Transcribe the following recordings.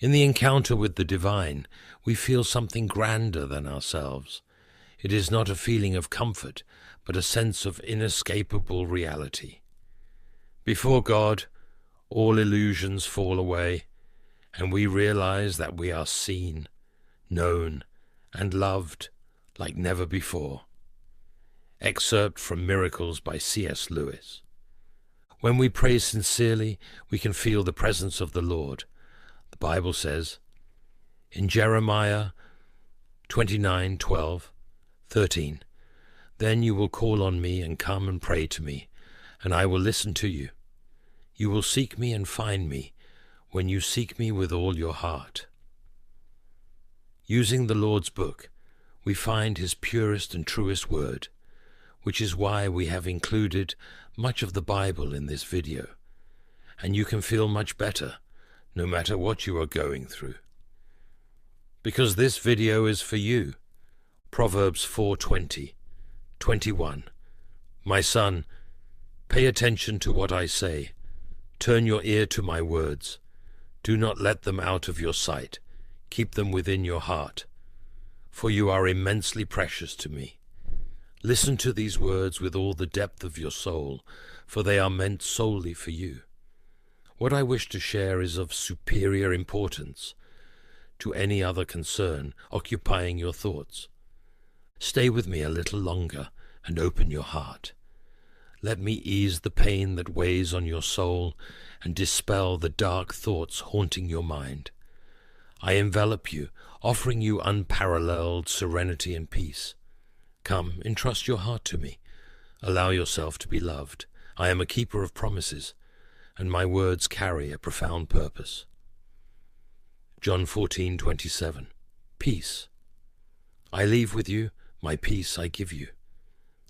In the encounter with the divine, we feel something grander than ourselves. It is not a feeling of comfort, but a sense of inescapable reality. Before God, all illusions fall away, and we realize that we are seen, known, and loved like never before. Excerpt from Miracles by C.S. Lewis. When we pray sincerely, we can feel the presence of the Lord. The Bible says, in Jeremiah 29:12, 13, "Then you will call on me and come and pray to me, and I will listen to you. You will seek me and find me when you seek me with all your heart." Using the Lord's book, we find his purest and truest word, which is why we have included much of the Bible in this video, and you can feel much better no matter what you are going through. Because this video is for you. Proverbs 4:20, 21. My son, pay attention to what I say. Turn your ear to my words. Do not let them out of your sight. Keep them within your heart, for you are immensely precious to me. Listen to these words with all the depth of your soul, for they are meant solely for you. What I wish to share is of superior importance to any other concern occupying your thoughts. Stay with me a little longer and open your heart. Let me ease the pain that weighs on your soul and dispel the dark thoughts haunting your mind. I envelop you, offering you unparalleled serenity and peace. Come, entrust your heart to me. Allow yourself to be loved. I am a keeper of promises, and my words carry a profound purpose. John 14:27. Peace. I leave with you, my peace I give you.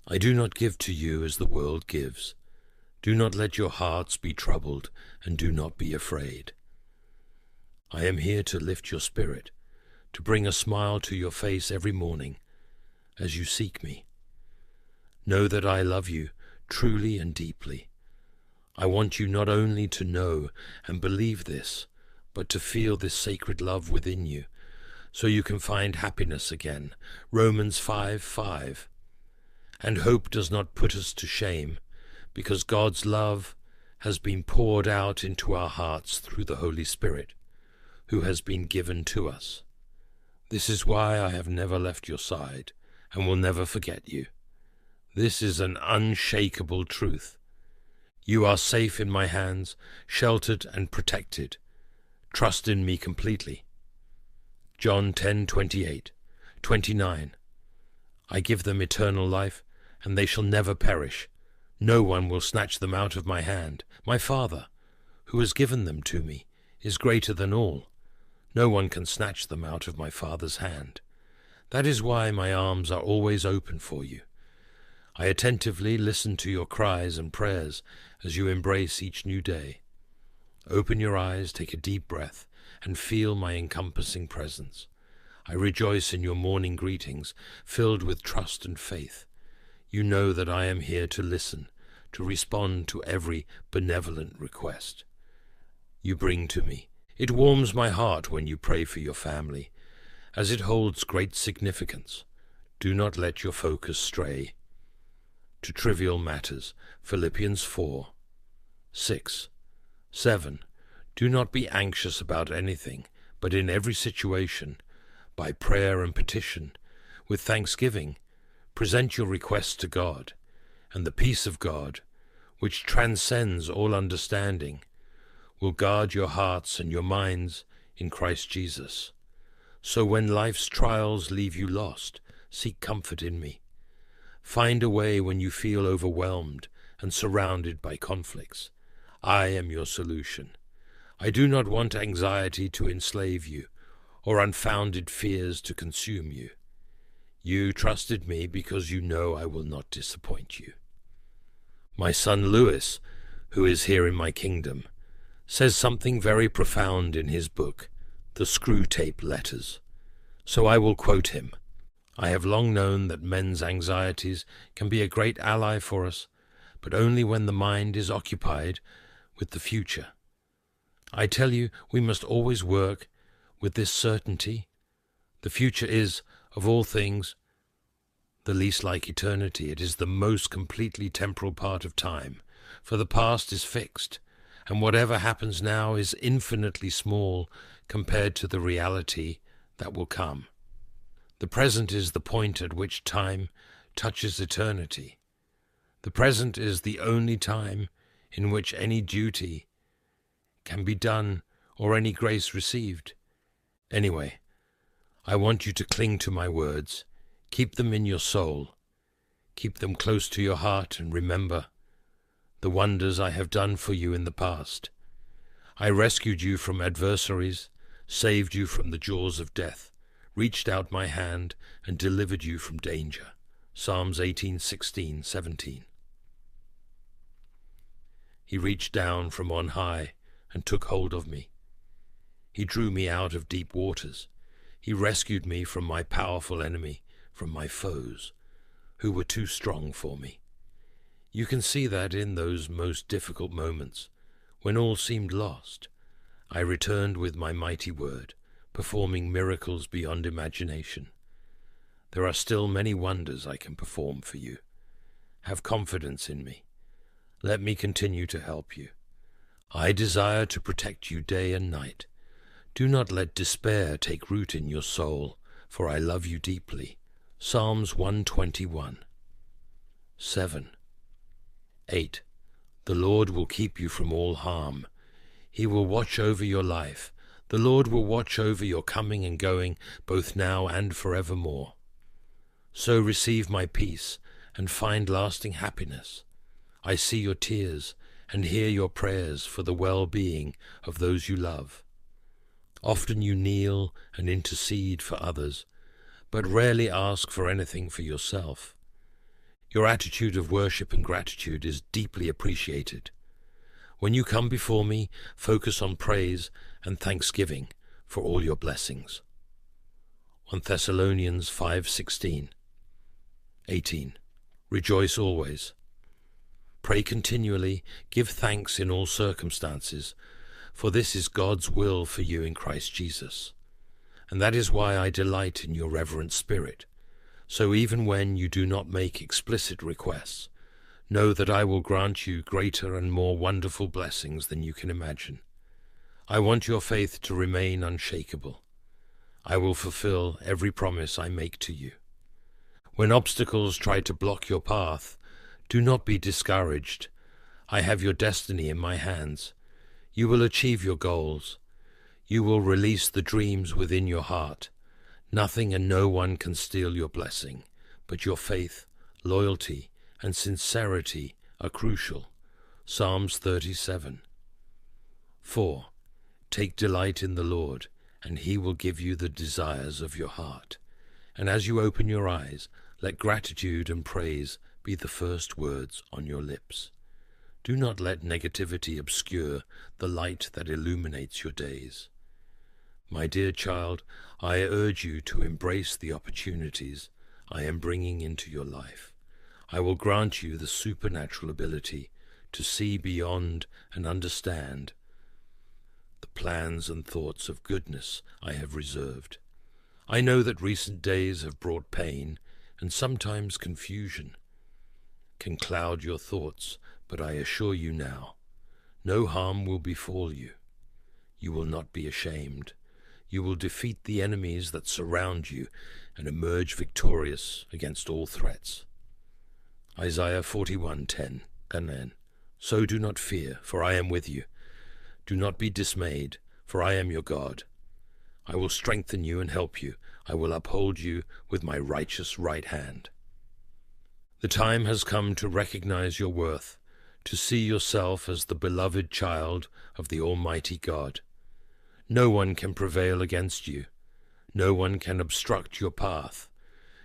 I do not give to you as the world gives. Do not let your hearts be troubled, and do not be afraid. I am here to lift your spirit, to bring a smile to your face every morning as you seek me. Know that I love you truly and deeply. I want you not only to know and believe this, but to feel this sacred love within you, so you can find happiness again. Romans 5:5. And hope does not put us to shame, because God's love has been poured out into our hearts through the Holy Spirit, who has been given to us. This is why I have never left your side and will never forget you. This is an unshakable truth. You are safe in my hands, sheltered and protected. Trust in me completely. John 10:28, 29. I give them eternal life, and they shall never perish. No one will snatch them out of my hand. My Father, who has given them to me, is greater than all. No one can snatch them out of my Father's hand. That is why my arms are always open for you. I attentively listen to your cries and prayers as you embrace each new day. Open your eyes, take a deep breath, and feel my encompassing presence. I rejoice in your morning greetings, filled with trust and faith. You know that I am here to listen, to respond to every benevolent request you bring to me. It warms my heart when you pray for your family, as it holds great significance. Do not let your focus stray to trivial matters. Philippians 4:6, 7. Do not be anxious about anything, but in every situation, by prayer and petition, with thanksgiving, present your requests to God, and the peace of God, which transcends all understanding, will guard your hearts and your minds in Christ Jesus. So when life's trials leave you lost, seek comfort in me. Find a way when you feel overwhelmed and surrounded by conflicts. I am your solution. I do not want anxiety to enslave you, or unfounded fears to consume you. You trusted me because you know I will not disappoint you. My son Lewis, who is here in my kingdom, says something very profound in his book, The Screwtape Letters. So I will quote him. I have long known that men's anxieties can be a great ally for us, but only when the mind is occupied with the future. I tell you, we must always work With this certainty, the future is, of all things, the least like eternity. It is the most completely temporal part of time, for the past is fixed, and whatever happens now is infinitely small compared to the reality that will come. The present is the point at which time touches eternity. The present is the only time in which any duty can be done or any grace received. Anyway, I want you to cling to my words. Keep them in your soul. Keep them close to your heart and remember the wonders I have done for you in the past. I rescued you from adversaries, saved you from the jaws of death, reached out my hand and delivered you from danger. Psalms 18:16-17. He reached down from on high and took hold of me. He drew me out of deep waters. He rescued me from my powerful enemy, from my foes, who were too strong for me. You can see that in those most difficult moments, when all seemed lost, I returned with my mighty word, performing miracles beyond imagination. There are still many wonders I can perform for you. Have confidence in me. Let me continue to help you. I desire to protect you day and night. Do not let despair take root in your soul, for I love you deeply. Psalms 121. 7. 8. The Lord will keep you from all harm. He will watch over your life. The Lord will watch over your coming and going, both now and forevermore. So receive my peace and find lasting happiness. I see your tears and hear your prayers for the well-being of those you love. Often you kneel and intercede for others, but rarely ask for anything for yourself. Your attitude of worship and gratitude is deeply appreciated. When you come before me, focus on praise and thanksgiving for all your blessings. 1 Thessalonians 5:16. 18. Rejoice always. Pray continually, give thanks in all circumstances, for this is God's will for you in Christ Jesus. And that is why I delight in your reverent spirit. So even when you do not make explicit requests, know that I will grant you greater and more wonderful blessings than you can imagine. I want your faith to remain unshakable. I will fulfill every promise I make to you. When obstacles try to block your path, do not be discouraged. I have your destiny in my hands. You will achieve your goals. You will release the dreams within your heart. Nothing and no one can steal your blessing, but your faith, loyalty, and sincerity are crucial. Psalms 37. 4. Take delight in the Lord, and he will give you the desires of your heart. And as you open your eyes, let gratitude and praise be the first words on your lips. Do not let negativity obscure the light that illuminates your days. My dear child, I urge you to embrace the opportunities I am bringing into your life. I will grant you the supernatural ability to see beyond and understand the plans and thoughts of goodness I have reserved. I know that recent days have brought pain and sometimes confusion can cloud your thoughts, but I assure you now, no harm will befall you. You will not be ashamed. You will defeat the enemies that surround you and emerge victorious against all threats. Isaiah 41:10. Amen. So do not fear, for I am with you. Do not be dismayed, for I am your God. I will strengthen you and help you. I will uphold you with my righteous right hand. The time has come to recognize your worth, to see yourself as the beloved child of the Almighty God. No one can prevail against you. No one can obstruct your path.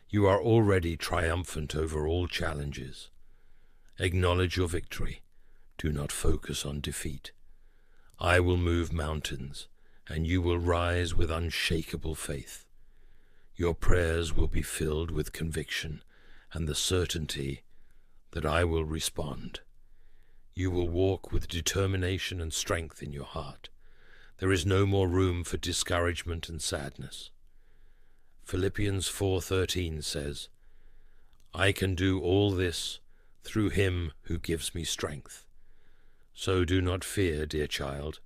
You are already triumphant over all challenges. Acknowledge your victory. Do not focus on defeat. I will move mountains, and you will rise with unshakable faith. Your prayers will be filled with conviction and the certainty that I will respond. You will walk with determination and strength in your heart. There is no more room for discouragement and sadness. Philippians 4:13 says, I can do all this through him who gives me strength. So do not fear, dear child.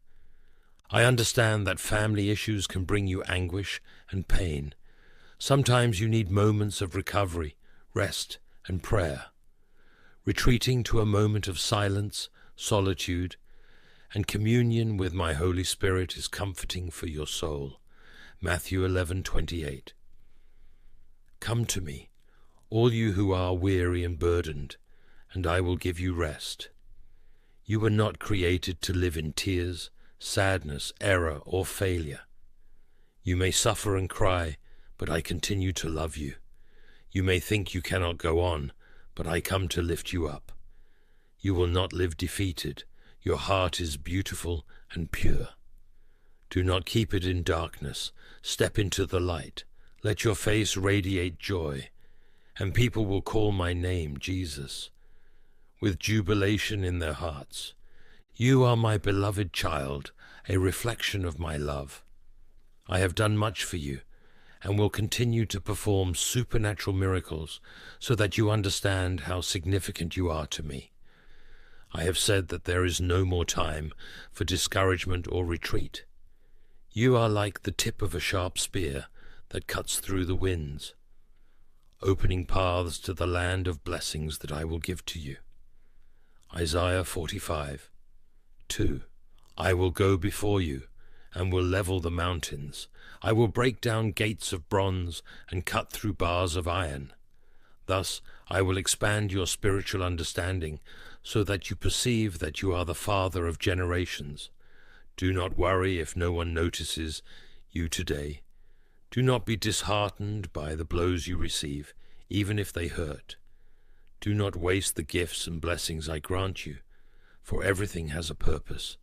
I understand that family issues can bring you anguish and pain. Sometimes you need moments of recovery, rest, and prayer. Retreating to a moment of silence, solitude, and communion with my Holy Spirit is comforting for your soul. Matthew 11:28. Come to me, all you who are weary and burdened, and I will give you rest. You were not created to live in tears, sadness, error, or failure. You may suffer and cry, but I continue to love you. You may think you cannot go on, but I come to lift you up. You will not live defeated. Your heart is beautiful and pure. Do not keep it in darkness. Step into the light. Let your face radiate joy, and people will call my name Jesus, with jubilation in their hearts. You are my beloved child, a reflection of my love. I have done much for you, and will continue to perform supernatural miracles so that you understand how significant you are to me. I have said that there is no more time for discouragement or retreat. You are like the tip of a sharp spear that cuts through the winds, opening paths to the land of blessings that I will give to you. Isaiah 45:2. I will go before you and will level the mountains. I will break down gates of bronze and cut through bars of iron. Thus I will expand your spiritual understanding so that you perceive that you are the father of generations. Do not worry if no one notices you today. Do not be disheartened by the blows you receive, even if they hurt. Do not waste the gifts and blessings I grant you, for everything has a purpose.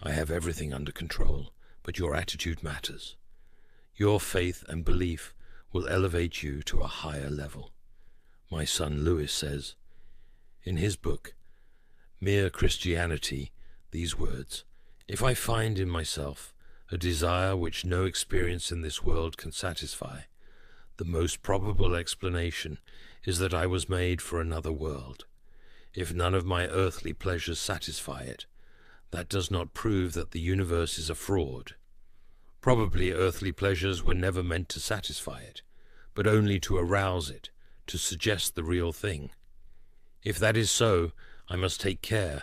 I have everything under control, but your attitude matters. Your faith and belief will elevate you to a higher level. My son Lewis says, in his book, Mere Christianity, these words, if I find in myself a desire which no experience in this world can satisfy, the most probable explanation is that I was made for another world. If none of my earthly pleasures satisfy it, that does not prove that the universe is a fraud. Probably earthly pleasures were never meant to satisfy it, but only to arouse it, to suggest the real thing. If that is so, I must take care,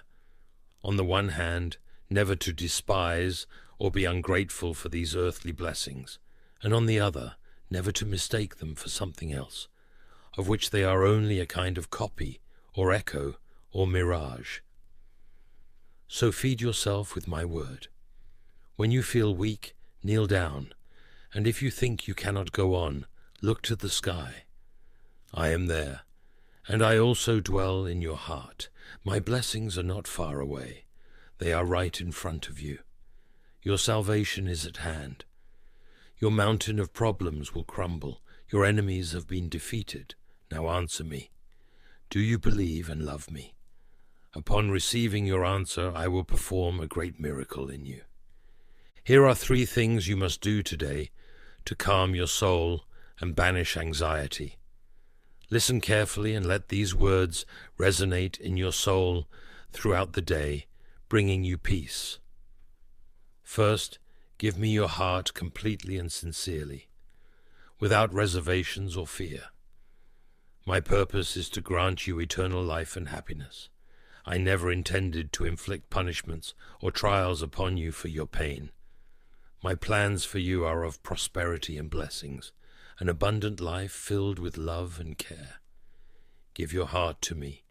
on the one hand, never to despise or be ungrateful for these earthly blessings, and on the other, never to mistake them for something else, of which they are only a kind of copy, or echo, or mirage. So feed yourself with my word. When you feel weak, kneel down, and if you think you cannot go on, look to the sky. I am there, and I also dwell in your heart. My blessings are not far away. They are right in front of you. Your salvation is at hand. Your mountain of problems will crumble. Your enemies have been defeated. Now answer me. Do you believe and love me? Upon receiving your answer, I will perform a great miracle in you. Here are 3 things you must do today to calm your soul and banish anxiety. Listen carefully and let these words resonate in your soul throughout the day, bringing you peace. First, give me your heart completely and sincerely, without reservations or fear. My purpose is to grant you eternal life and happiness. I never intended to inflict punishments or trials upon you for your pain. My plans for you are of prosperity and blessings, an abundant life filled with love and care. Give your heart to me,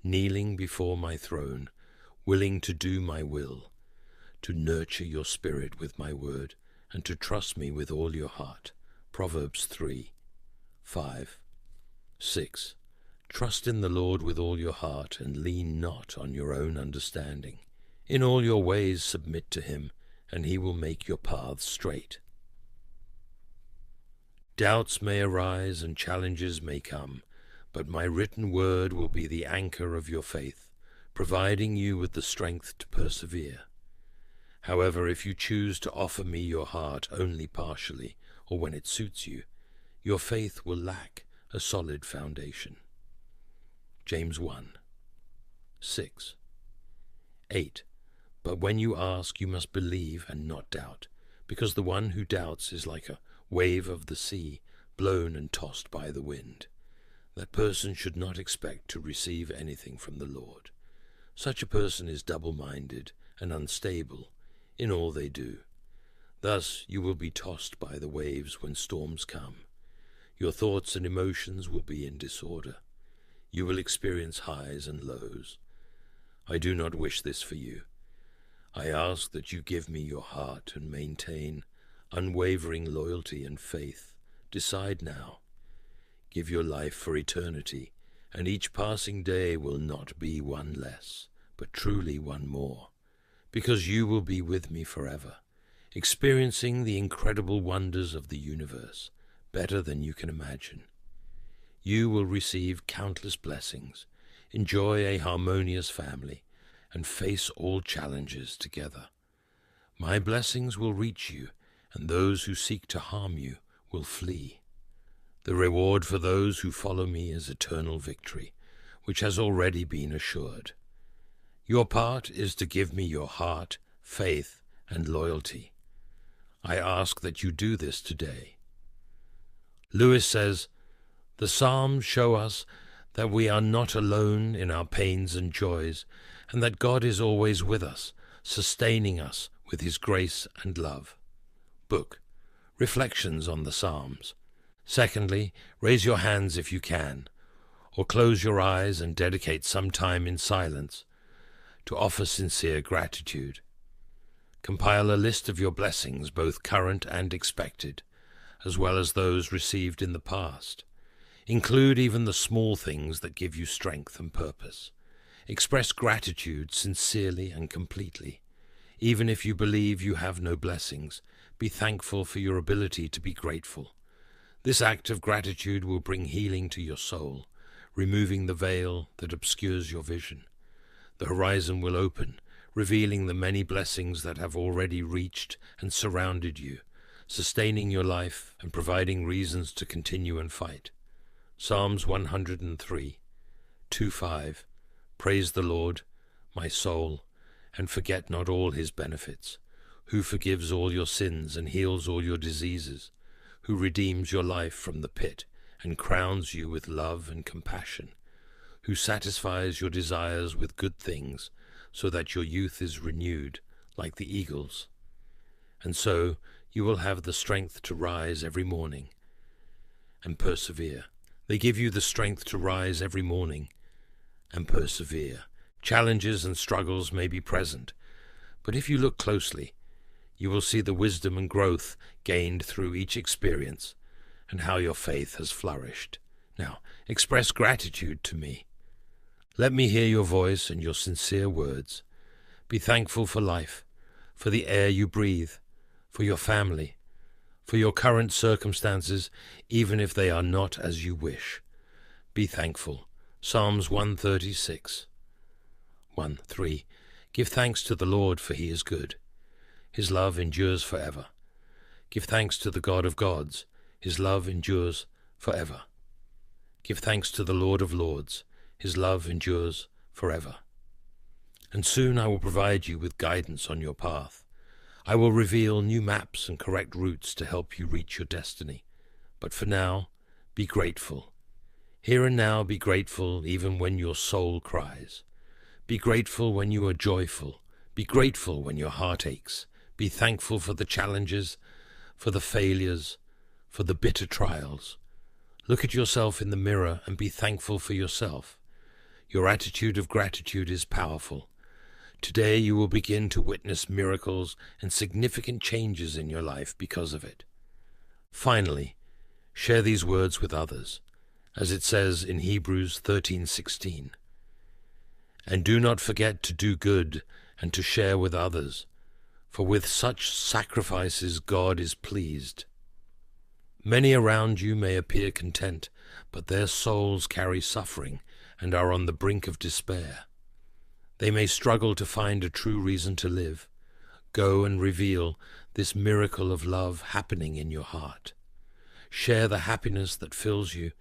kneeling before my throne, willing to do my will, to nurture your spirit with my word, and to trust me with all your heart. Proverbs 3:5-6. Trust in the Lord with all your heart, and lean not on your own understanding. In all your ways submit to him, and he will make your paths straight. Doubts may arise and challenges may come, but my written word will be the anchor of your faith, providing you with the strength to persevere. However, if you choose to offer me your heart only partially, or when it suits you, your faith will lack a solid foundation. James 1, 6. 8. But when you ask, you must believe and not doubt, because the one who doubts is like a wave of the sea, blown and tossed by the wind. That person should not expect to receive anything from the Lord. Such a person is double-minded and unstable in all they do. Thus you will be tossed by the waves when storms come. Your thoughts and emotions will be in disorder. You will experience highs and lows. I do not wish this for you. I ask that you give me your heart and maintain unwavering loyalty and faith. Decide now. Give your life for eternity, and each passing day will not be one less, but truly one more, because you will be with me forever, experiencing the incredible wonders of the universe, better than you can imagine. You will receive countless blessings, enjoy a harmonious family, and face all challenges together. My blessings will reach you, and those who seek to harm you will flee. The reward for those who follow me is eternal victory, which has already been assured. Your part is to give me your heart, faith, and loyalty. I ask that you do this today. Lewis says, "The Psalms show us that we are not alone in our pains and joys, and that God is always with us, sustaining us with his grace and love." Book, Reflections on the Psalms. Secondly, raise your hands if you can, or close your eyes and dedicate some time in silence to offer sincere gratitude. Compile a list of your blessings, both current and expected, as well as those received in the past. Include even the small things that give you strength and purpose. Express gratitude sincerely and completely. Even if you believe you have no blessings, be thankful for your ability to be grateful. This act of gratitude will bring healing to your soul, removing the veil that obscures your vision. The horizon will open, revealing the many blessings that have already reached and surrounded you, sustaining your life and providing reasons to continue and fight. Psalms 103, 2-5. Praise the Lord, my soul, and forget not all his benefits, who forgives all your sins and heals all your diseases, who redeems your life from the pit and crowns you with love and compassion, who satisfies your desires with good things, so that your youth is renewed like the eagles. And so you will have the strength to rise every morning and persevere. They give you the strength to rise every morning and persevere. Challenges and struggles may be present, but if you look closely, you will see the wisdom and growth gained through each experience and how your faith has flourished. Now, express gratitude to me. Let me hear your voice and your sincere words. Be thankful for life, for the air you breathe, for your family, for your current circumstances, even if they are not as you wish. Be thankful. Psalms 136, 1-3. Give thanks to the Lord, for he is good. His love endures forever. Give thanks to the God of gods. His love endures forever. Give thanks to the Lord of lords. His love endures forever. And soon I will provide you with guidance on your path. I will reveal new maps and correct routes to help you reach your destiny. But for now, be grateful. Here and now, be grateful even when your soul cries. Be grateful when you are joyful. Be grateful when your heart aches. Be thankful for the challenges, for the failures, for the bitter trials. Look at yourself in the mirror and be thankful for yourself. Your attitude of gratitude is powerful. Today you will begin to witness miracles and significant changes in your life because of it. Finally, share these words with others, as it says in Hebrews 13:16. And do not forget to do good and to share with others, for with such sacrifices God is pleased. Many around you may appear content, but their souls carry suffering and are on the brink of despair. They may struggle to find a true reason to live. Go and reveal this miracle of love happening in your heart. Share the happiness that fills you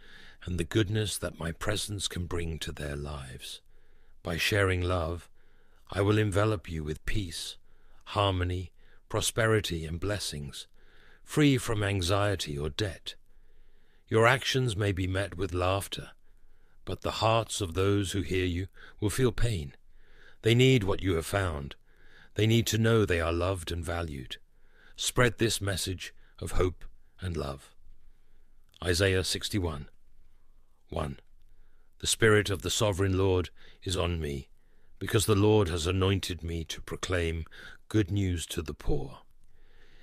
and the goodness that my presence can bring to their lives. By sharing love, I will envelop you with peace, harmony, prosperity, and blessings, free from anxiety or debt. Your actions may be met with laughter, but the hearts of those who hear you will feel pain. They need what you have found. They need to know they are loved and valued. Spread this message of hope and love. Isaiah 61, 1. The Spirit of the Sovereign Lord is on me, because the Lord has anointed me to proclaim good news to the poor.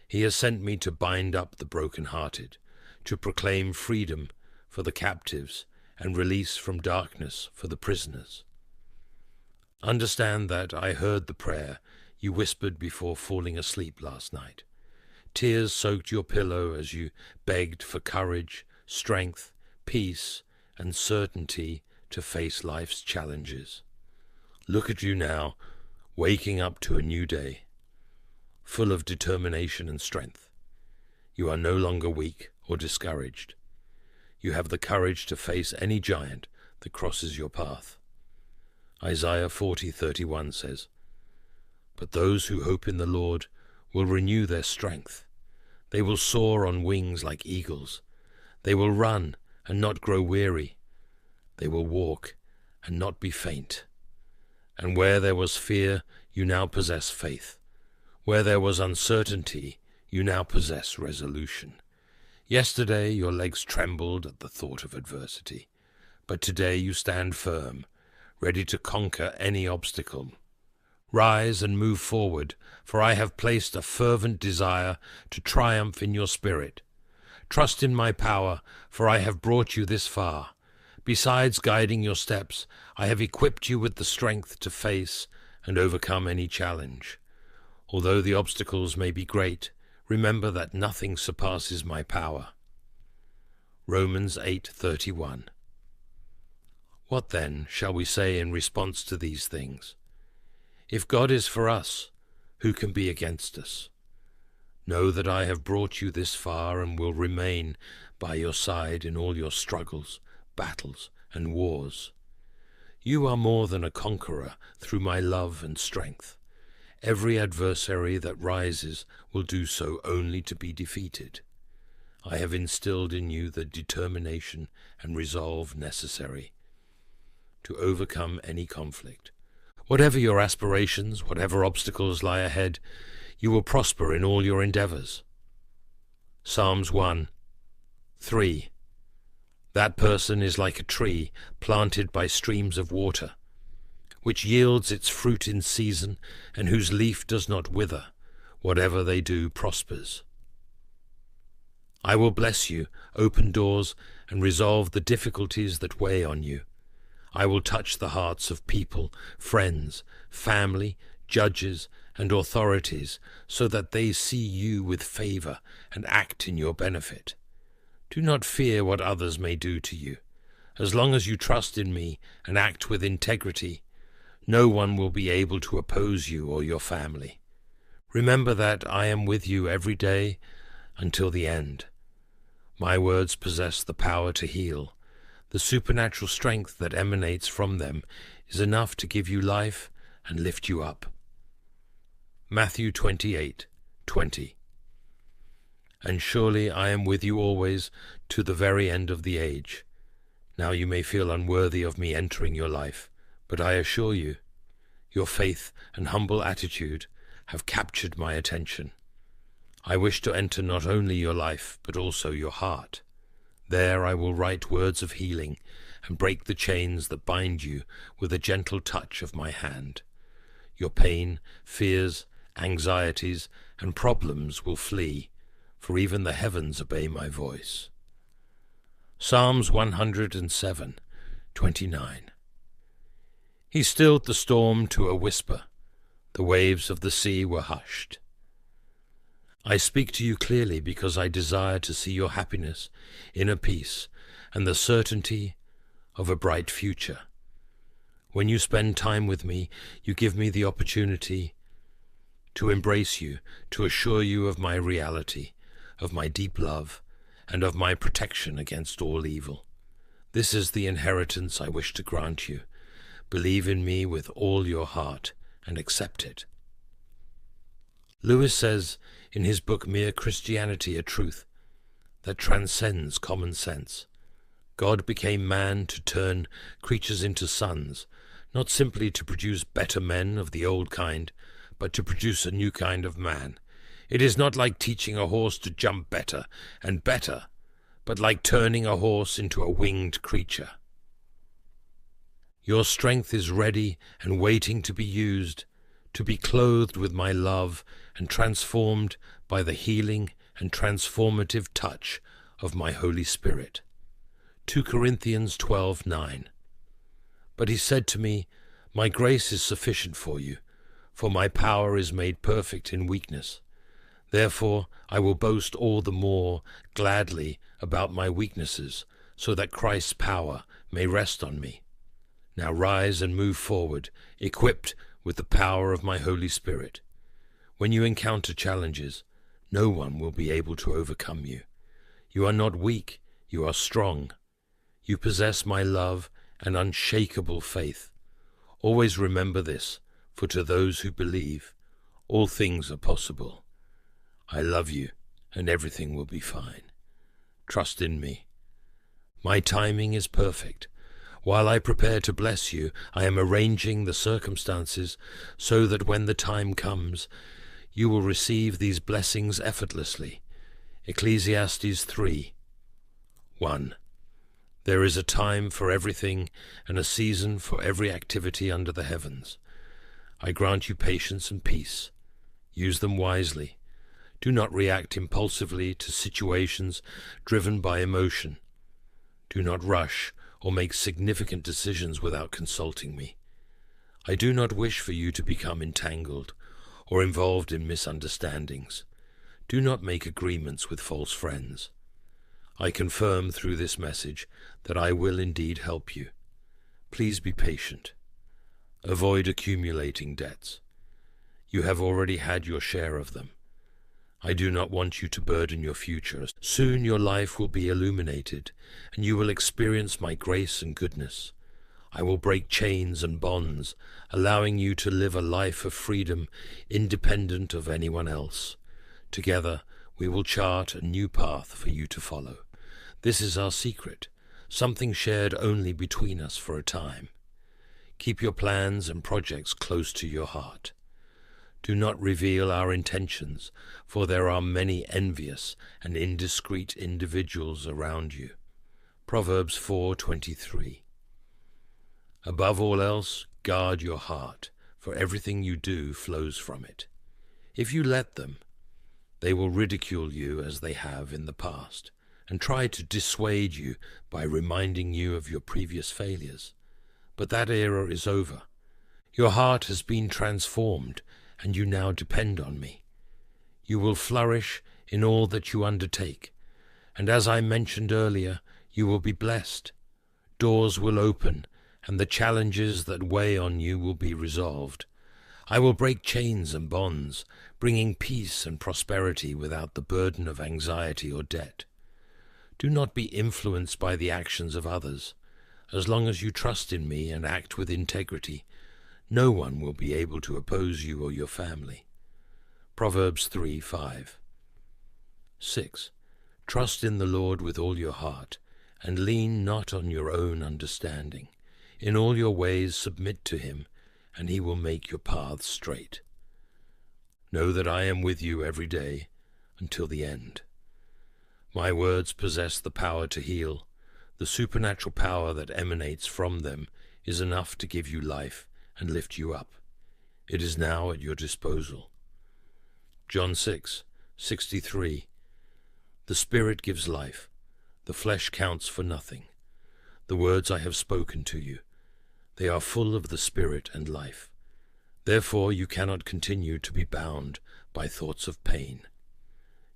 He has sent me to bind up the broken-hearted, to proclaim freedom for the captives and release from darkness for the prisoners. Understand that I heard the prayer you whispered before falling asleep last night. Tears soaked your pillow as you begged for courage, strength, peace, and certainty to face life's challenges. Look at you now, waking up to a new day, full of determination and strength. You are no longer weak or discouraged. You have the courage to face any giant that crosses your path. Isaiah 40:31 says, "But those who hope in the Lord will renew their strength. They will soar on wings like eagles. They will run and not grow weary. They will walk and not be faint." And where there was fear, you now possess faith. Where there was uncertainty, you now possess resolution. Yesterday your legs trembled at the thought of adversity, but today you stand firm, ready to conquer any obstacle. Rise and move forward, for I have placed a fervent desire to triumph in your spirit. Trust in my power, for I have brought you this far. Besides guiding your steps, I have equipped you with the strength to face and overcome any challenge. Although the obstacles may be great, remember that nothing surpasses my power. Romans 8:31. What then shall we say in response to these things? If God is for us, who can be against us? Know that I have brought you this far and will remain by your side in all your struggles, battles, and wars. You are more than a conqueror through my love and strength. Every adversary that rises will do so only to be defeated. I have instilled in you the determination and resolve necessary to overcome any conflict. Whatever your aspirations, whatever obstacles lie ahead, you will prosper in all your endeavors. Psalms 1:3. That person is like a tree planted by streams of water, which yields its fruit in season and whose leaf does not wither. Whatever they do prospers. I will bless you, open doors, and resolve the difficulties that weigh on you. I will touch the hearts of people, friends, family, judges, and authorities, so that they see you with favor and act in your benefit. Do not fear what others may do to you. As long as you trust in me and act with integrity, no one will be able to oppose you or your family. Remember that I am with you every day until the end. My words possess the power to heal. The supernatural strength that emanates from them is enough to give you life and lift you up. Matthew 28:20. And surely I am with you always to the very end of the age. Now you may feel unworthy of me entering your life, but I assure you, your faith and humble attitude have captured my attention. I wish to enter not only your life, but also your heart. There I will write words of healing and break the chains that bind you with a gentle touch of my hand. Your pain, fears, anxieties, and problems will flee, for even the heavens obey my voice. Psalms 107:29. He stilled the storm to a whisper. The waves of the sea were hushed. I speak to you clearly because I desire to see your happiness, inner peace, and the certainty of a bright future. When you spend time with me, you give me the opportunity to embrace you, to assure you of my reality, of my deep love, and of my protection against all evil. This is the inheritance I wish to grant you. Believe in me with all your heart and accept it. Lewis says in his book Mere Christianity, a Truth that transcends common sense, God became man to turn creatures into sons, not simply to produce better men of the old kind, but to produce a new kind of man. It is not like teaching a horse to jump better and better, but like turning a horse into a winged creature. Your strength is ready and waiting to be used, to be clothed with my love and transformed by the healing and transformative touch of my Holy Spirit. 2 Corinthians 12:9. But he said to me, My grace is sufficient for you, for my power is made perfect in weakness. Therefore I will boast all the more gladly about my weaknesses, so that Christ's power may rest on me. Now rise and move forward, equipped with the power of my Holy Spirit. When you encounter challenges, no one will be able to overcome you. You are not weak, you are strong. You possess my love and unshakable faith. Always remember this, for to those who believe, all things are possible. I love you, and everything will be fine. Trust in me. My timing is perfect. While I prepare to bless you, I am arranging the circumstances so that when the time comes, you will receive these blessings effortlessly. Ecclesiastes 3:1. There is a time for everything and a season for every activity under the heavens. I grant you patience and peace. Use them wisely. Do not react impulsively to situations driven by emotion. Do not rush or make significant decisions without consulting me. I do not wish for you to become entangled or involved in misunderstandings. Do not make agreements with false friends. I confirm through this message that I will indeed help you. Please be patient. Avoid accumulating debts. You have already had your share of them. I do not want you to burden your future. Soon your life will be illuminated, and you will experience my grace and goodness. I will break chains and bonds, allowing you to live a life of freedom independent of anyone else. Together, we will chart a new path for you to follow. This is our secret, something shared only between us for a time. Keep your plans and projects close to your heart. Do not reveal our intentions, for there are many envious and indiscreet individuals around you. Proverbs 4:23. Above all else, guard your heart, for everything you do flows from it. If you let them, they will ridicule you as they have in the past, and try to dissuade you by reminding you of your previous failures. But that era is over. Your heart has been transformed, and you now depend on me. You will flourish in all that you undertake, and as I mentioned earlier, you will be blessed. Doors will open, and the challenges that weigh on you will be resolved. I will break chains and bonds, bringing peace and prosperity without the burden of anxiety or debt. Do not be influenced by the actions of others. As long as you trust in me and act with integrity, no one will be able to oppose you or your family. Proverbs 3:5. 6. Trust in the Lord with all your heart, and lean not on your own understanding. In all your ways submit to him, and he will make your paths straight. Know that I am with you every day until the end. My words possess the power to heal. The supernatural power that emanates from them is enough to give you life and lift you up. It is now at your disposal. John 6:63. The Spirit gives life. The flesh counts for nothing. The words I have spoken to you, they are full of the Spirit and life. Therefore you cannot continue to be bound by thoughts of pain.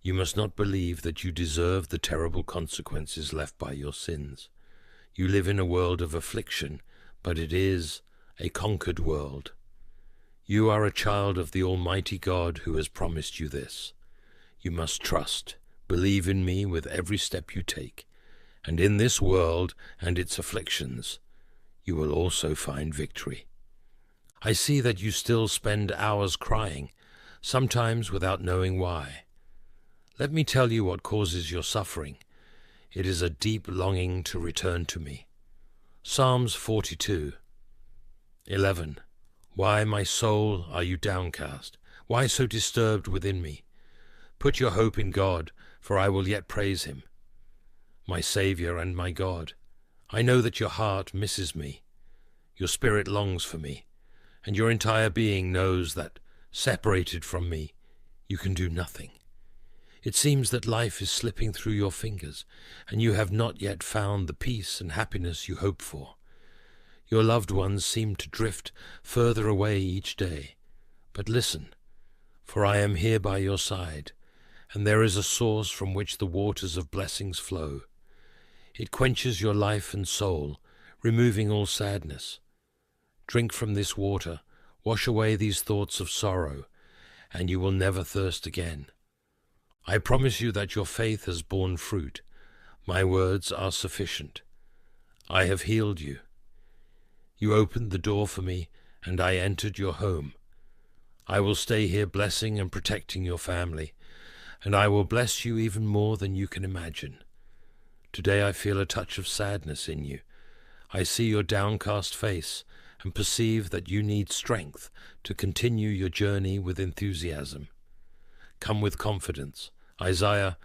You must not believe that you deserve the terrible consequences left by your sins. You live in a world of affliction, but it is a conquered world. You are a child of the Almighty God who has promised you this. You must trust, believe in me with every step you take, and in this world and its afflictions, you will also find victory. I see that you still spend hours crying, sometimes without knowing why. Let me tell you what causes your suffering. It is a deep longing to return to me. Psalms 42:11. Why, my soul, are you downcast? Why so disturbed within me? Put your hope in God, for I will yet praise him, my Saviour and my God. I know that your heart misses me. Your spirit longs for me, and your entire being knows that, separated from me, you can do nothing. It seems that life is slipping through your fingers, and you have not yet found the peace and happiness you hope for. Your loved ones seem to drift further away each day. But listen, for I am here by your side, and there is a source from which the waters of blessings flow. It quenches your life and soul, removing all sadness. Drink from this water, wash away these thoughts of sorrow, and you will never thirst again. I promise you that your faith has borne fruit. My words are sufficient. I have healed you. You opened the door for me, and I entered your home. I will stay here blessing and protecting your family, and I will bless you even more than you can imagine. Today I feel a touch of sadness in you. I see your downcast face and perceive that you need strength to continue your journey with enthusiasm. Come with confidence. Isaiah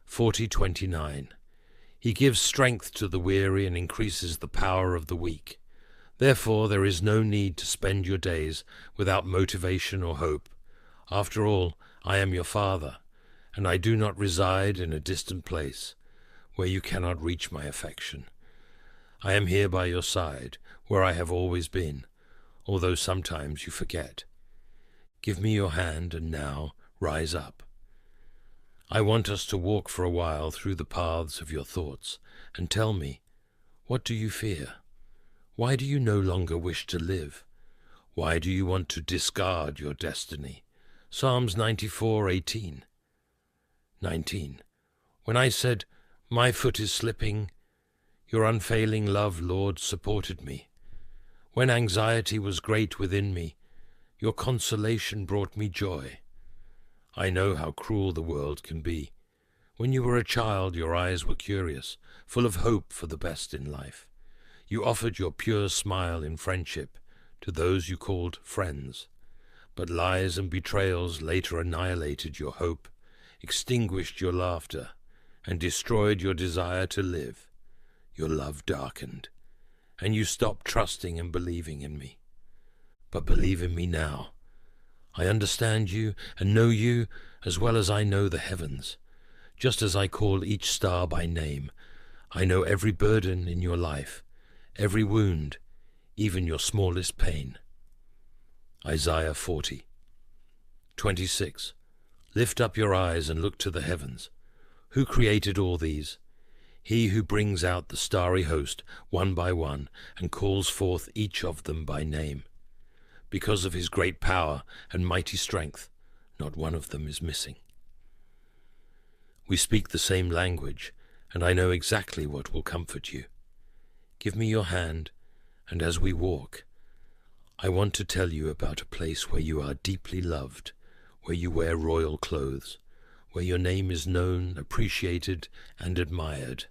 40:29. He gives strength to the weary and increases the power of the weak. Therefore, there is no need to spend your days without motivation or hope. After all, I am your Father, and I do not reside in a distant place where you cannot reach my affection. I am here by your side, where I have always been, although sometimes you forget. Give me your hand, and now rise up. I want us to walk for a while through the paths of your thoughts, and tell me, what do you fear? Why do you no longer wish to live? Why do you want to discard your destiny? Psalms 94:18. 19. When I said, my foot is slipping, your unfailing love, Lord, supported me. When anxiety was great within me, your consolation brought me joy. I know how cruel the world can be. When you were a child, your eyes were curious, full of hope for the best in life. You offered your pure smile in friendship to those you called friends. But lies and betrayals later annihilated your hope, extinguished your laughter, and destroyed your desire to live. Your love darkened, and you stopped trusting and believing in me. But believe in me now. I understand you and know you as well as I know the heavens. Just as I call each star by name, I know every burden in your life, every wound, even your smallest pain. Isaiah 40:26. Lift up your eyes and look to the heavens. Who created all these? He who brings out the starry host one by one and calls forth each of them by name. Because of his great power and mighty strength, not one of them is missing. We speak the same language, and I know exactly what will comfort you. Give me your hand, and as we walk, I want to tell you about a place where you are deeply loved, where you wear royal clothes, where your name is known, appreciated, and admired.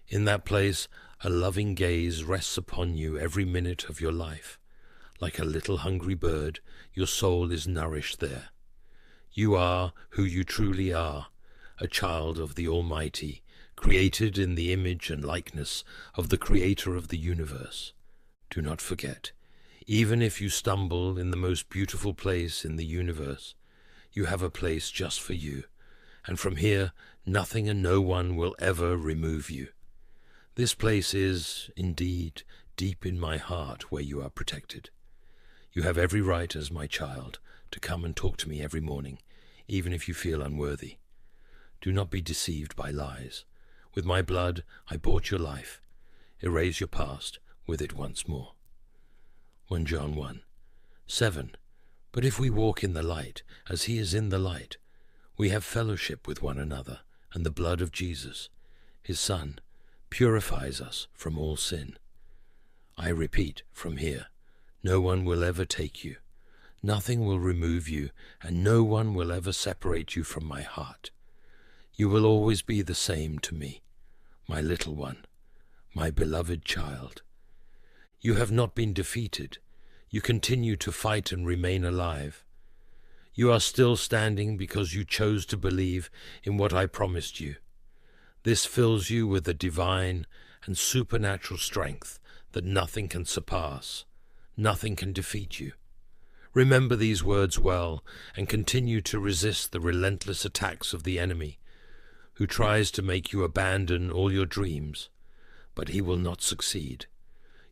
In that place, a loving gaze rests upon you every minute of your life. Like a little hungry bird, your soul is nourished there. You are who you truly are, a child of the Almighty, created in the image and likeness of the Creator of the universe. Do not forget, even if you stumble in the most beautiful place in the universe, you have a place just for you, and from here nothing and no one will ever remove you. This place is, indeed, deep in my heart where you are protected. You have every right as my child to come and talk to me every morning, even if you feel unworthy. Do not be deceived by lies. With my blood I bought your life. Erase your past with it once more. 1 John 1:7. But if we walk in the light, as he is in the light, we have fellowship with one another, and the blood of Jesus, his Son, purifies us from all sin. I repeat from here, no one will ever take you, nothing will remove you, and no one will ever separate you from my heart. You will always be the same to me, my little one, my beloved child. You have not been defeated. You continue to fight and remain alive. You are still standing because you chose to believe in what I promised you. This fills you with a divine and supernatural strength that nothing can surpass, nothing can defeat you. Remember these words well and continue to resist the relentless attacks of the enemy, who tries to make you abandon all your dreams, but he will not succeed.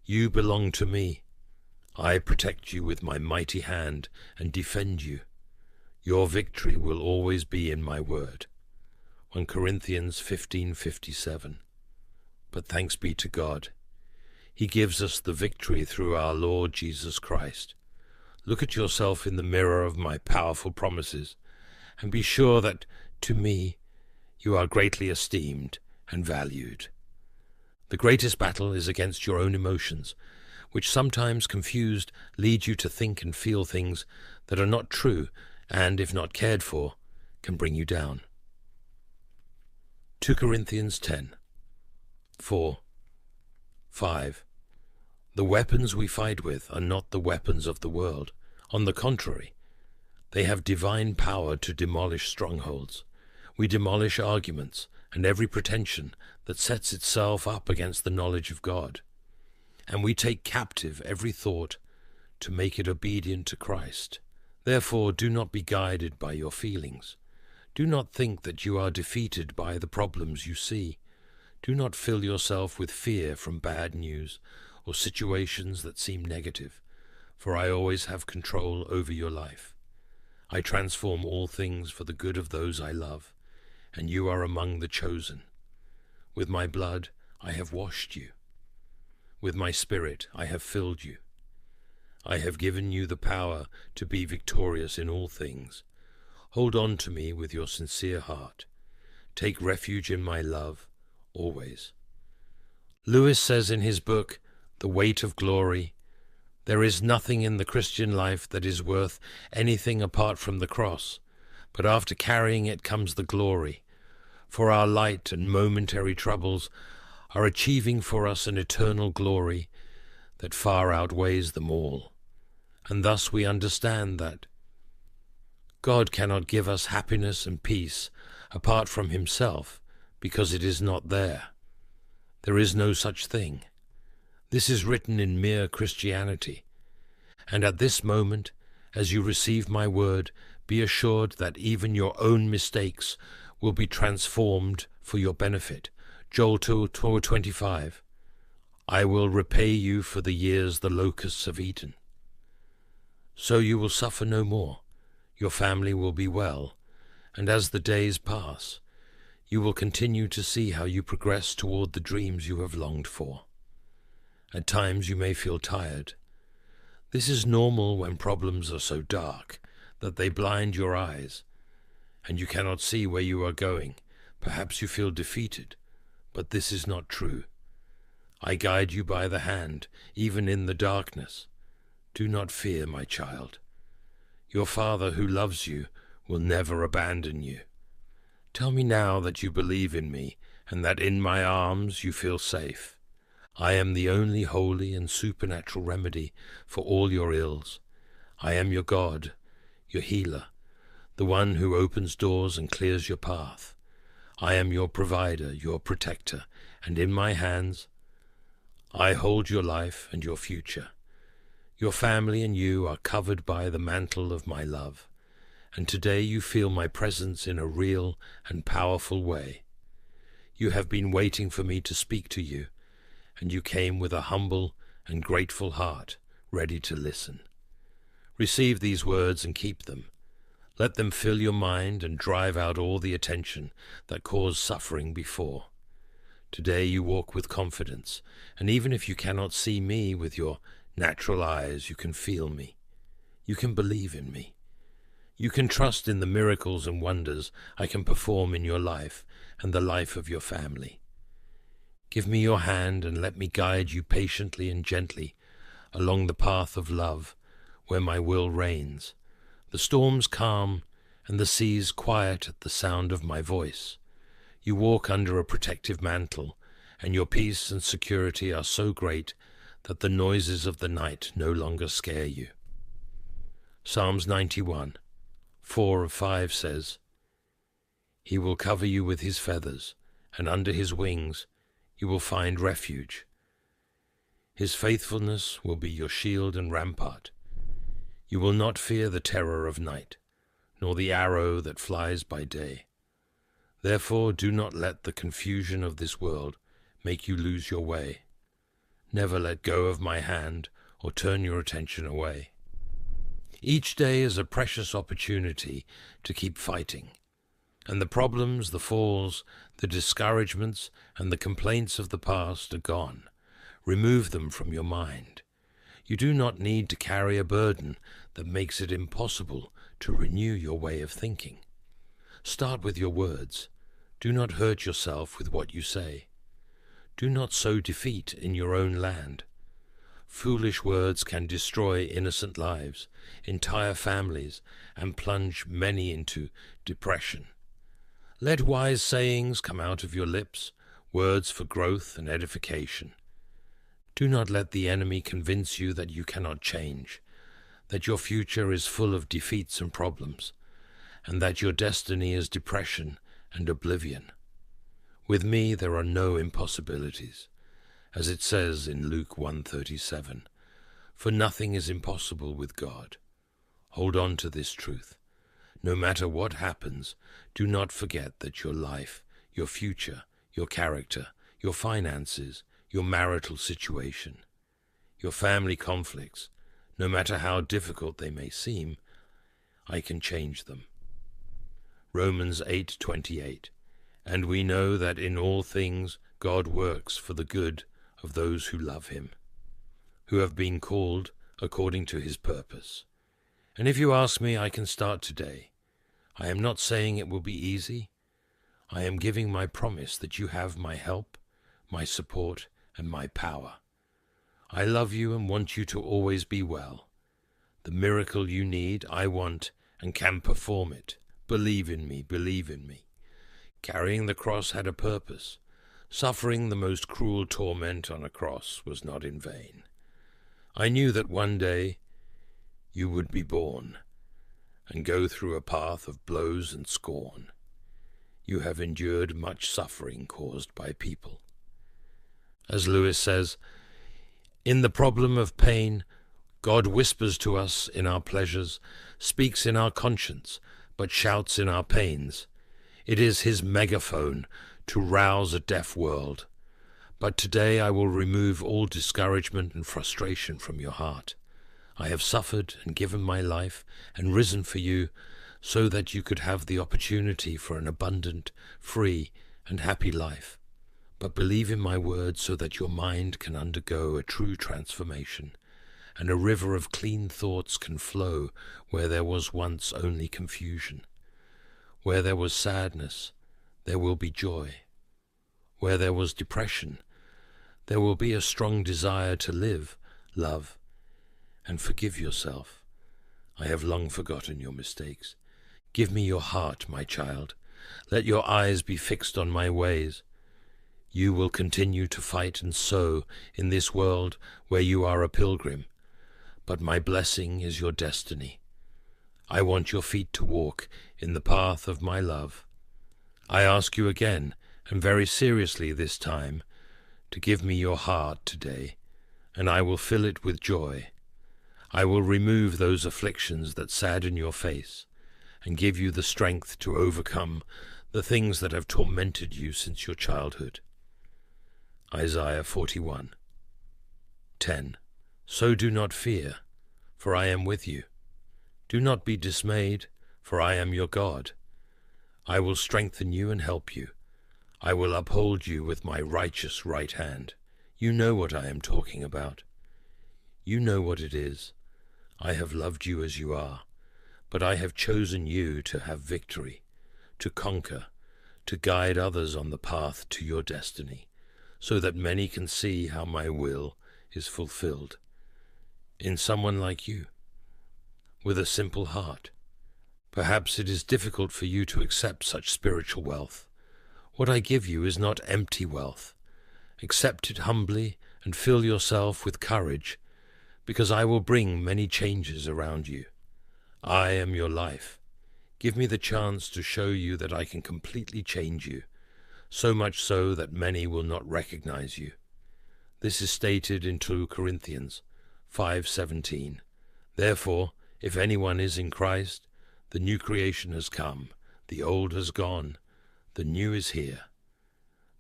You belong to me. I protect you with my mighty hand and defend you. Your victory will always be in my word. 1 Corinthians 15:57. But thanks be to God. He gives us the victory through our Lord Jesus Christ. Look at yourself in the mirror of my powerful promises, and be sure that, to me, you are greatly esteemed and valued. The greatest battle is against your own emotions, which sometimes confused lead you to think and feel things that are not true and, if not cared for, can bring you down. 2 Corinthians 10:4, 5. The weapons we fight with are not the weapons of the world. On the contrary, they have divine power to demolish strongholds. We demolish arguments and every pretension that sets itself up against the knowledge of God. And we take captive every thought to make it obedient to Christ. Therefore, do not be guided by your feelings. Do not think that you are defeated by the problems you see. Do not fill yourself with fear from bad news or situations that seem negative, for I always have control over your life. I transform all things for the good of those I love, and you are among the chosen. With my blood I have washed you. With my Spirit I have filled you. I have given you the power to be victorious in all things. Hold on to me with your sincere heart. Take refuge in my love, always. Lewis says in his book, The Weight of Glory, there is nothing in the Christian life that is worth anything apart from the cross, but after carrying it comes the glory, for our light and momentary troubles are achieving for us an eternal glory that far outweighs them all. And thus we understand that God cannot give us happiness and peace apart from himself, because it is not there. There is no such thing. This is written in mere Christianity. And at this moment, as you receive my word, be assured that even your own mistakes will be transformed for your benefit. Joel 2:25. I will repay you for the years the locusts have eaten. So you will suffer no more. Your family will be well, and as the days pass, you will continue to see how you progress toward the dreams you have longed for. At times you may feel tired. This is normal when problems are so dark that they blind your eyes, and you cannot see where you are going. Perhaps you feel defeated, but this is not true. I guide you by the hand, even in the darkness. Do not fear, my child. Your Father who loves you will never abandon you. Tell me now that you believe in me, and that in my arms you feel safe. I am the only holy and supernatural remedy for all your ills. I am your God, your healer, the one who opens doors and clears your path. I am your provider, your protector, and in my hands I hold your life and your future. Your family and you are covered by the mantle of my love, and today you feel my presence in a real and powerful way. You have been waiting for me to speak to you, and you came with a humble and grateful heart, ready to listen. Receive these words and keep them. Let them fill your mind and drive out all the attention that caused suffering before. Today you walk with confidence, and even if you cannot see me with your natural eyes, you can feel me. You can believe in me. You can trust in the miracles and wonders I can perform in your life and the life of your family. Give me your hand and let me guide you patiently and gently along the path of love where my will reigns, the storms calm and the seas quiet at the sound of my voice. You walk under a protective mantle, and your peace and security are so great that the noises of the night no longer scare you. Psalms 91, 4 of 5 says, He will cover you with his feathers, and under his wings you will find refuge. His faithfulness will be your shield and rampart. You will not fear the terror of night, nor the arrow that flies by day. Therefore do not let the confusion of this world make you lose your way. Never let go of my hand or turn your attention away. Each day is a precious opportunity to keep fighting, and the problems, the falls, the discouragements, and the complaints of the past are gone. Remove them from your mind. You do not need to carry a burden that makes it impossible to renew your way of thinking. Start with your words. Do not hurt yourself with what you say. Do not sow defeat in your own land. Foolish words can destroy innocent lives, entire families, and plunge many into depression. Let wise sayings come out of your lips, words for growth and edification. Do not let the enemy convince you that you cannot change, that your future is full of defeats and problems, and that your destiny is depression and oblivion. With me there are no impossibilities, as it says in Luke 1:37, for nothing is impossible with God. Hold on to this truth. No matter what happens, do not forget that your life, your future, your character, your finances, your marital situation, your family conflicts, no matter how difficult they may seem, I can change them. Romans 8:28, and we know that in all things God works for the good of those who love him, who have been called according to his purpose. And if you ask me, I can start today. I am not saying it will be easy. I am giving my promise that you have my help, my support, and my power. I love you and want you to always be well. The miracle you need, I want and can perform it. Believe in me, believe in me. Carrying the cross had a purpose. Suffering the most cruel torment on a cross was not in vain. I knew that one day you would be born and go through a path of blows and scorn. You have endured much suffering caused by people. As Lewis says, in the problem of pain, God whispers to us in our pleasures, speaks in our conscience, but shouts in our pains. It is his megaphone to rouse a deaf world. But today I will remove all discouragement and frustration from your heart. I have suffered and given my life and risen for you so that you could have the opportunity for an abundant, free, and happy life. But believe in my word so that your mind can undergo a true transformation, and a river of clean thoughts can flow where there was once only confusion. Where there was sadness, there will be joy. Where there was depression, there will be a strong desire to live, love, and forgive yourself. I have long forgotten your mistakes. Give me your heart, my child. Let your eyes be fixed on my ways. You will continue to fight and sow in this world where you are a pilgrim, but my blessing is your destiny. I want your feet to walk in the path of my love. I ask you again, and very seriously this time, to give me your heart today, and I will fill it with joy. I will remove those afflictions that sadden your face, and give you the strength to overcome the things that have tormented you since your childhood. Isaiah 41:10. So do not fear, for I am with you. Do not be dismayed, for I am your God. I will strengthen you and help you. I will uphold you with my righteous right hand. You know what I am talking about. You know what it is. I have loved you as you are, but I have chosen you to have victory, to conquer, to guide others on the path to your destiny, so that many can see how my will is fulfilled in someone like you, with a simple heart. Perhaps it is difficult for you to accept such spiritual wealth. What I give you is not empty wealth. Accept it humbly and fill yourself with courage, because I will bring many changes around you. I am your life. Give me the chance to show you that I can completely change you, so much so that many will not recognize you. This is stated in 2 Corinthians 5:17. Therefore, if anyone is in Christ, the new creation has come, the old has gone, the new is here.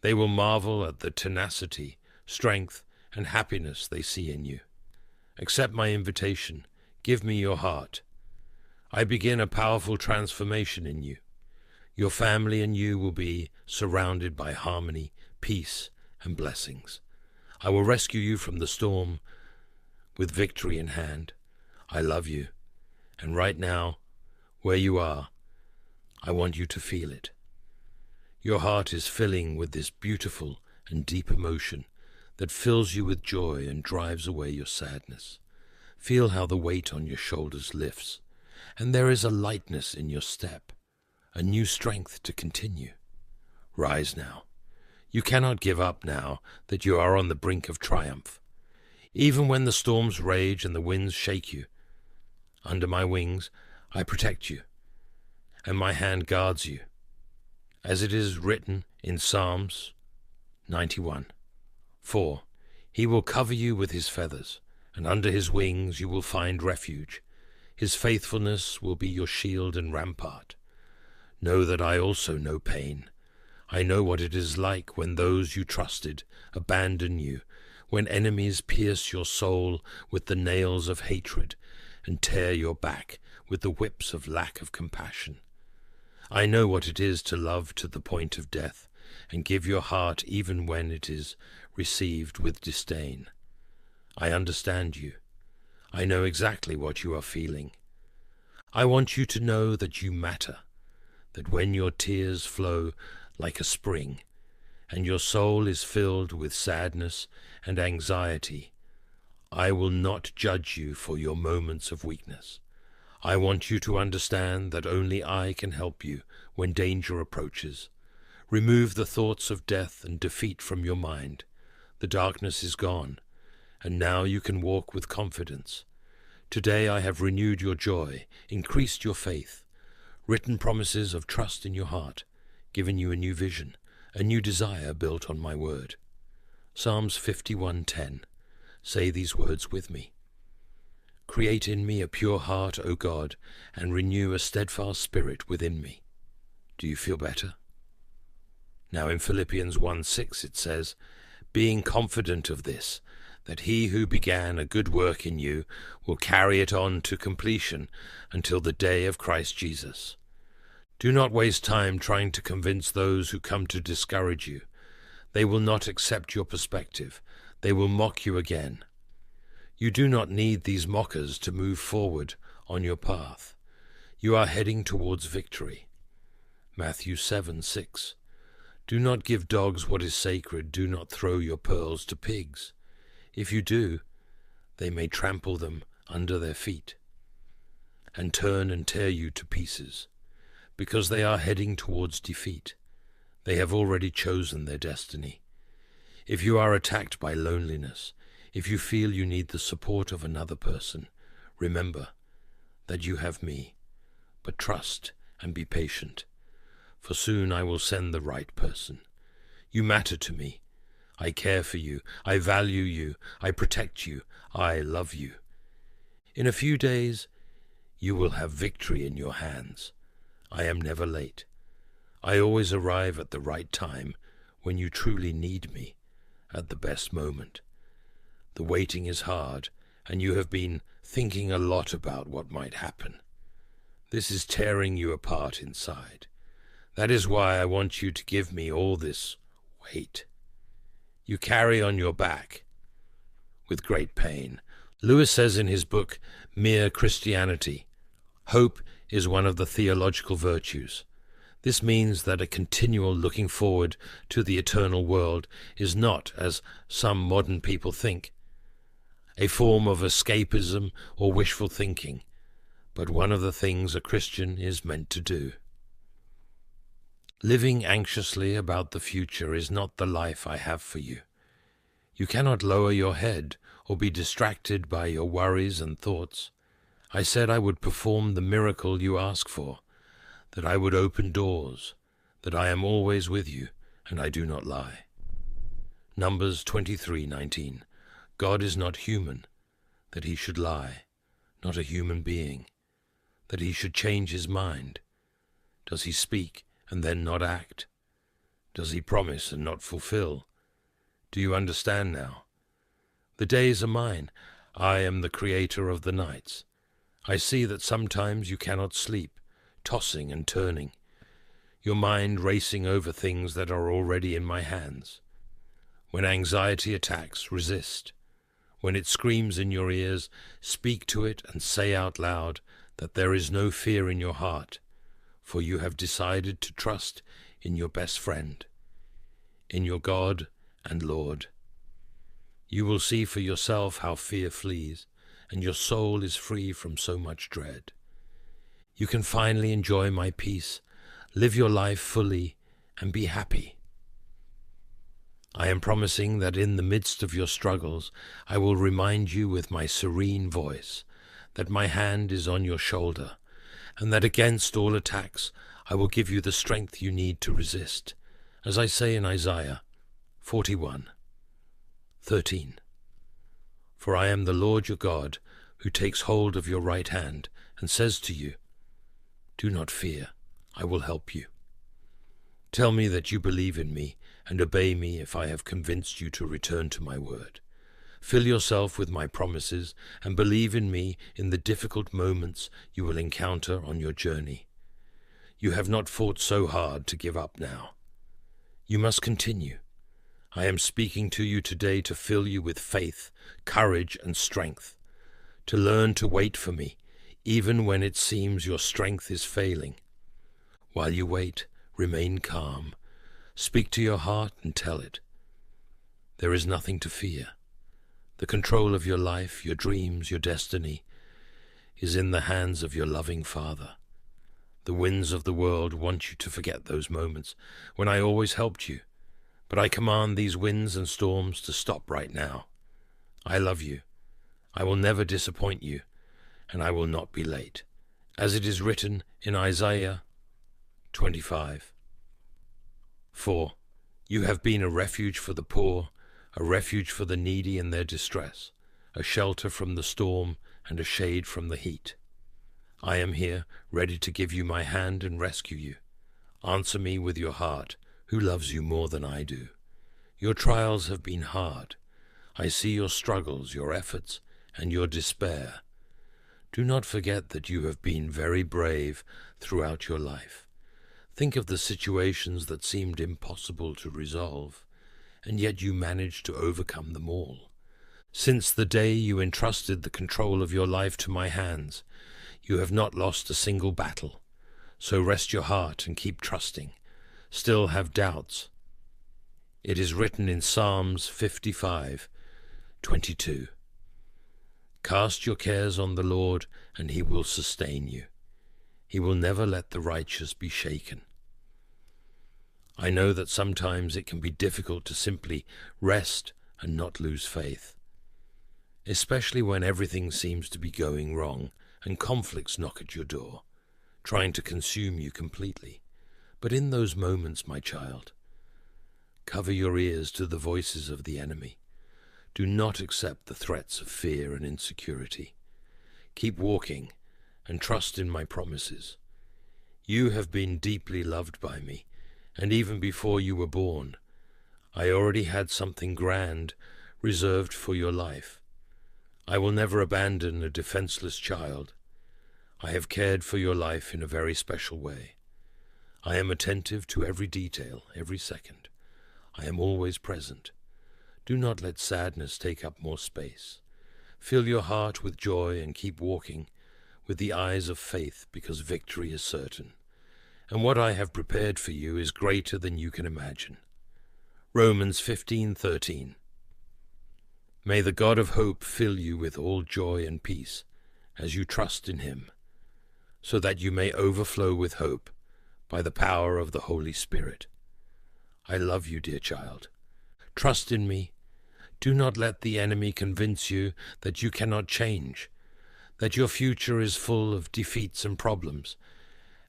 They will marvel at the tenacity, strength, and happiness they see in you. Accept my invitation. Give me your heart. I begin a powerful transformation in you. Your family and you will be surrounded by harmony, peace, and blessings. I will rescue you from the storm with victory in hand. I love you, and right now, where you are, I want you to feel it. Your heart is filling with this beautiful and deep emotion that fills you with joy and drives away your sadness. Feel how the weight on your shoulders lifts, and there is a lightness in your step, a new strength to continue. Rise now. You cannot give up now that you are on the brink of triumph. Even when the storms rage and the winds shake you, under my wings I protect you, and my hand guards you. As it is written in Psalms 91, 4, He will cover you with his feathers, and under his wings you will find refuge. His faithfulness will be your shield and rampart. Know that I also know pain. I know what it is like when those you trusted abandon you, when enemies pierce your soul with the nails of hatred and tear your back with the whips of lack of compassion. I know what it is to love to the point of death and give your heart even when it is received with disdain. I understand you. I know exactly what you are feeling. I want you to know that you matter, that when your tears flow like a spring, and your soul is filled with sadness and anxiety, I will not judge you for your moments of weakness. I want you to understand that only I can help you when danger approaches. Remove the thoughts of death and defeat from your mind. The darkness is gone, and now you can walk with confidence. Today I have renewed your joy, increased your faith, written promises of trust in your heart, given you a new vision, a new desire built on my word. Psalms 51:10. Say these words with me. Create in me a pure heart, O God, and renew a steadfast spirit within me. Do you feel better? Now in Philippians 1:6 it says, being confident of this, that he who began a good work in you will carry it on to completion until the day of Christ Jesus. Do not waste time trying to convince those who come to discourage you. They will not accept your perspective. They will mock you again. You do not need these mockers to move forward on your path. You are heading towards victory. Matthew 7:6. Do not give dogs what is sacred. Do not throw your pearls to pigs. If you do, they may trample them under their feet and turn and tear you to pieces, because they are heading towards defeat. They have already chosen their destiny. If you are attacked by loneliness, if you feel you need the support of another person, remember that you have me, but trust and be patient, for soon I will send the right person. You matter to me. I care for you. I value you. I protect you. I love you. In a few days, you will have victory in your hands. I am never late. I always arrive at the right time when you truly need me, at the best moment. The waiting is hard, and you have been thinking a lot about what might happen. This is tearing you apart inside. That is why I want you to give me all this weight you carry on your back with great pain, Lewis says in his book, Mere Christianity, hope is one of the theological virtues. This means that a continual looking forward to the eternal world is not, as some modern people think, a form of escapism or wishful thinking, but one of the things a Christian is meant to do. Living anxiously about the future is not the life I have for you. You cannot lower your head or be distracted by your worries and thoughts. I said I would perform the miracle you ask for, that I would open doors, that I am always with you, and I do not lie. Numbers 23:19. God is not human, that he should lie, not a human being, that he should change his mind. Does he speak and then not act? Does he promise and not fulfill? Do you understand now? The days are mine. I am the creator of the nights. I see that sometimes you cannot sleep, tossing and turning, your mind racing over things that are already in my hands. When anxiety attacks, resist. When it screams in your ears, speak to it and say out loud that there is no fear in your heart, for you have decided to trust in your best friend, in your God and Lord. You will see for yourself how fear flees, and your soul is free from so much dread. You can finally enjoy my peace, live your life fully, and be happy. I am promising that in the midst of your struggles, I will remind you with my serene voice that my hand is on your shoulder, and that against all attacks I will give you the strength you need to resist, as I say in Isaiah 41:13. For I am the Lord your God, who takes hold of your right hand and says to you, do not fear, I will help you. Tell me that you believe in me and obey me if I have convinced you to return to my word. Fill yourself with my promises and believe in me in the difficult moments you will encounter on your journey. You have not fought so hard to give up now. You must continue. I am speaking to you today to fill you with faith, courage, and strength, to learn to wait for me, even when it seems your strength is failing. While you wait, remain calm. Speak to your heart and tell it. There is nothing to fear. The control of your life, your dreams, your destiny is in the hands of your loving Father. The winds of the world want you to forget those moments when I always helped you, but I command these winds and storms to stop right now. I love you. I will never disappoint you, and I will not be late, as it is written in Isaiah 25:4. You have been a refuge for the poor, a refuge for the needy in their distress, a shelter from the storm and a shade from the heat. I am here, ready to give you my hand and rescue you. Answer me with your heart, who loves you more than I do. Your trials have been hard. I see your struggles, your efforts, and your despair. Do not forget that you have been very brave throughout your life. Think of the situations that seemed impossible to resolve, and yet you managed to overcome them all. Since the day you entrusted the control of your life to my hands, you have not lost a single battle. So rest your heart and keep trusting. Still have doubts. It is written in Psalms 55:22. Cast your cares on the Lord, and he will sustain you. He will never let the righteous be shaken. I know that sometimes it can be difficult to simply rest and not lose faith, especially when everything seems to be going wrong and conflicts knock at your door, trying to consume you completely. But in those moments, my child, cover your ears to the voices of the enemy. Do not accept the threats of fear and insecurity. Keep walking and trust in my promises. You have been deeply loved by me, and even before you were born, I already had something grand reserved for your life. I will never abandon a defenseless child. I have cared for your life in a very special way. I am attentive to every detail, every second. I am always present. Do not let sadness take up more space. Fill your heart with joy and keep walking with the eyes of faith, because victory is certain. And what I have prepared for you is greater than you can imagine. Romans 15:13. May the God of hope fill you with all joy and peace as you trust in him, so that you may overflow with hope by the power of the Holy Spirit. I love you, dear child. Trust in me. Do not let the enemy convince you that you cannot change, that your future is full of defeats and problems,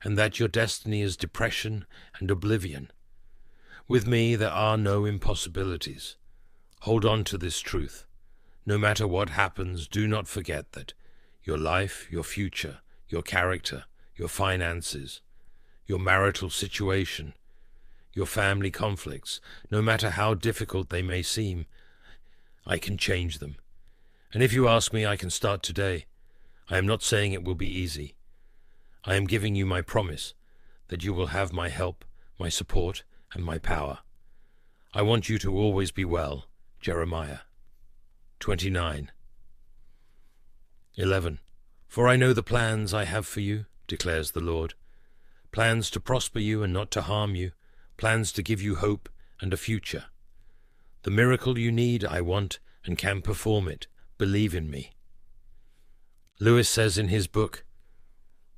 and that your destiny is depression and oblivion. With me there are no impossibilities. Hold on to this truth. No matter what happens, do not forget that your life, your future, your character, your finances, your marital situation, your family conflicts, no matter how difficult they may seem, I can change them. And if you ask me, I can start today. I am not saying it will be easy. I am giving you my promise that you will have my help, my support, and my power. I want you to always be well. Jeremiah 29:11. For I know the plans I have for you, declares the Lord. Plans to prosper you and not to harm you, plans to give you hope and a future. The miracle you need, I want and can perform it. Believe in me. Lewis says in his book,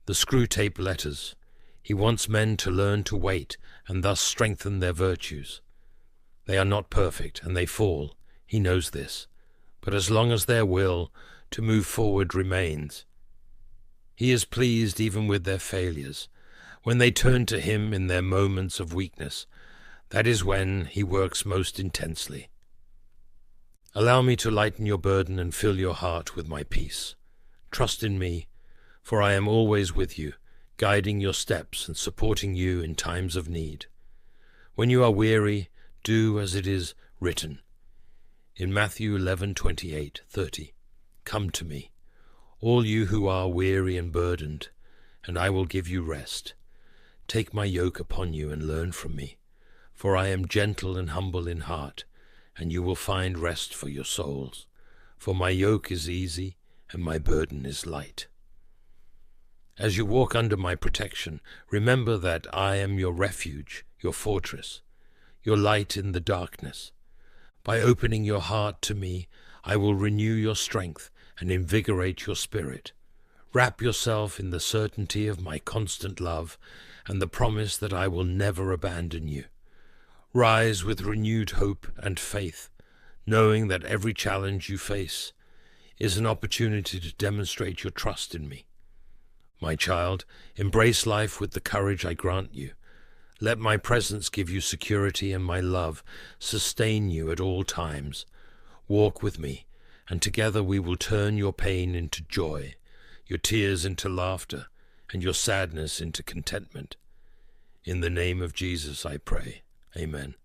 The Screwtape Letters, he wants men to learn to wait and thus strengthen their virtues. They are not perfect and they fall, he knows this, but as long as their will to move forward remains, he is pleased even with their failures. When they turn to him in their moments of weakness, that is when he works most intensely. Allow me to lighten your burden and fill your heart with my peace. Trust in me, for I am always with you, guiding your steps and supporting you in times of need. When you are weary, do as it is written in Matthew 11:28-30. Come to me, all you who are weary and burdened, and I will give you rest. Take my yoke upon you and learn from me, for I am gentle and humble in heart, and you will find rest for your souls. For my yoke is easy and my burden is light. As you walk under my protection, remember that I am your refuge, your fortress, your light in the darkness. By opening your heart to me, I will renew your strength and invigorate your spirit. Wrap yourself in the certainty of my constant love and the promise that I will never abandon you. Rise with renewed hope and faith, knowing that every challenge you face is an opportunity to demonstrate your trust in me. My child, embrace life with the courage I grant you. Let my presence give you security and my love sustain you at all times. Walk with me, and together we will turn your pain into joy, your tears into laughter, and your sadness into contentment. In the name of Jesus I pray. Amen.